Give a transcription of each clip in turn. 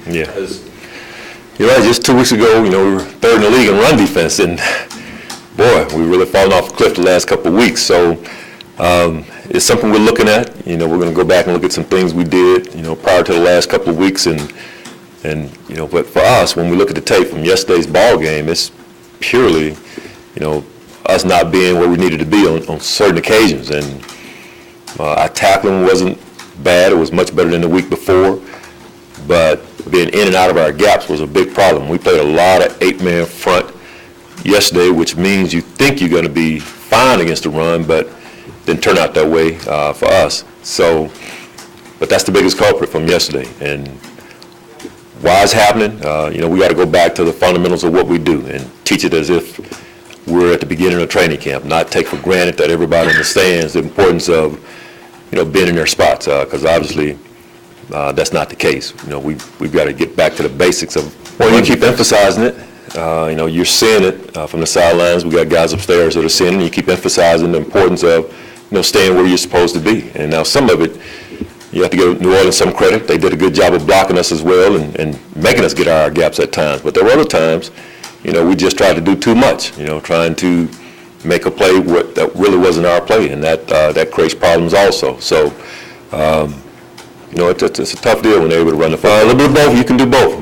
Yeah. You're right. Just 2 weeks ago, we were third in the league in run defense, and boy, we really fallen off a cliff the last couple of weeks. So it's something we're looking at. We're going to go back and look at some things we did, prior to the last couple of weeks, and but for us, when we look at the tape from yesterday's ball game, it's purely, us not being where we needed to be on certain occasions, and our tackling wasn't bad. It was much better than the week before, but being in and out of our gaps was a big problem. We played a lot of 8-man front yesterday, which means you think you're going to be fine against the run, but didn't turn out that way for us. So, but that's the biggest culprit from yesterday. And why it's happening, we got to go back to the fundamentals of what we do and teach it as if we're at the beginning of training camp, not take for granted that everybody understands the importance of, being in their spots, because obviously that's not the case. We've got to get back to the basics of, well, you keep emphasizing it. You're seeing it from the sidelines. We got guys upstairs that are seeing it, and you keep emphasizing the importance of, staying where you're supposed to be. And now some of it, you have to give New Orleans some credit. They did a good job of blocking us as well and making us get our gaps at times. But there were other times, we just tried to do too much, trying to make a play that really wasn't our play, and that creates problems also. So, it's a tough deal when they're able to run the football. A little bit of both. You can do both.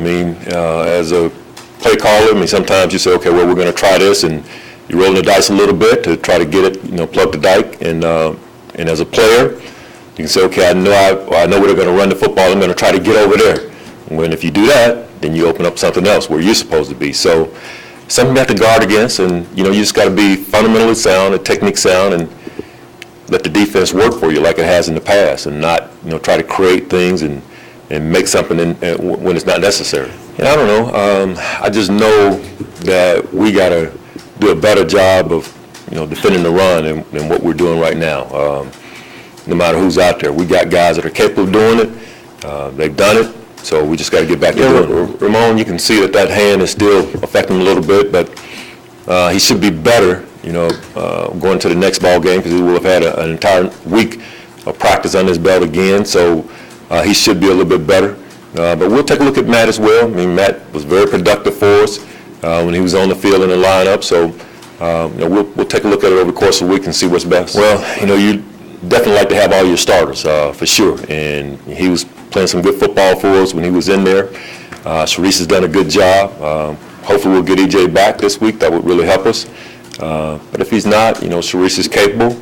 As a play caller, sometimes you say, okay, well, we're going to try this, and you're rolling the dice a little bit to try to get it, plug the dike. And as a player, you can say, okay, I know where they're going to run the football. I'm going to try to get over there. When if you do that, then you open up something else where you're supposed to be. So something you have to guard against, and you just got to be fundamentally sound, and technique sound, and let the defense work for you like it has in the past, and not try to create things and make something when it's not necessary. And I don't know. I just know that we got to do a better job of defending the run than what we're doing right now. No matter who's out there, we got guys that are capable of doing it. They've done it. So we just got to get back to doing it. Ramon, you can see that hand is still affecting him a little bit, but he should be better, going to the next ball game, because he will have had an entire week of practice on his belt again. So he should be a little bit better. But we'll take a look at Matt as well. Matt was very productive for us when he was on the field in the lineup. So we'll take a look at it over the course of the week and see what's best. Well, you definitely like to have all your starters for sure, and he was playing some good football for us when he was in there. Sharice has done a good job. Hopefully we'll get EJ back this week. That would really help us. But if he's not, Sharice is capable.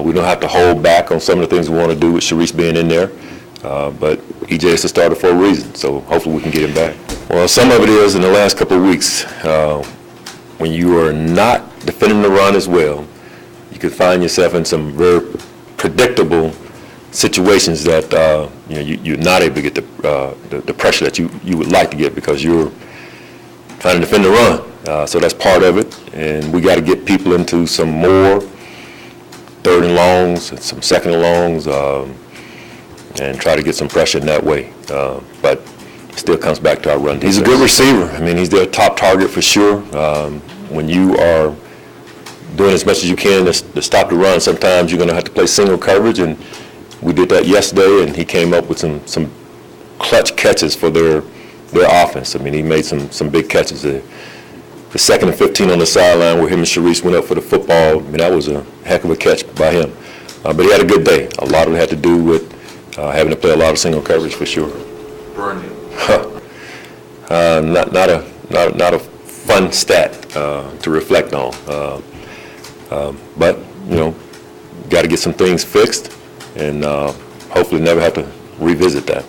We don't have to hold back on some of the things we want to do with Sharice being in there. But EJ is the starter for a reason, so hopefully we can get him back. Well, some of it is in the last couple of weeks, when you are not defending the run as well, you can find yourself in some very predictable situations that you're not able to get the pressure that you would like to get, because you're trying to defend the run. So that's part of it, and we got to get people into some more third and longs and some second and longs, and try to get some pressure in that way. But it still comes back to our run defense. He's a good receiver. He's their top target for sure. When you are doing as much as you can to stop the run, sometimes you're going to have to play single coverage, and we did that yesterday, and he came up with some clutch catches for their offense. He made some big catches. The 2nd and 15 on the sideline where him and Sharice went up for the football, that was a heck of a catch by him. But he had a good day. A lot of it had to do with having to play a lot of single coverage for sure. Burning. Not a fun stat to reflect on. But got to get some things fixed, and hopefully never have to revisit that.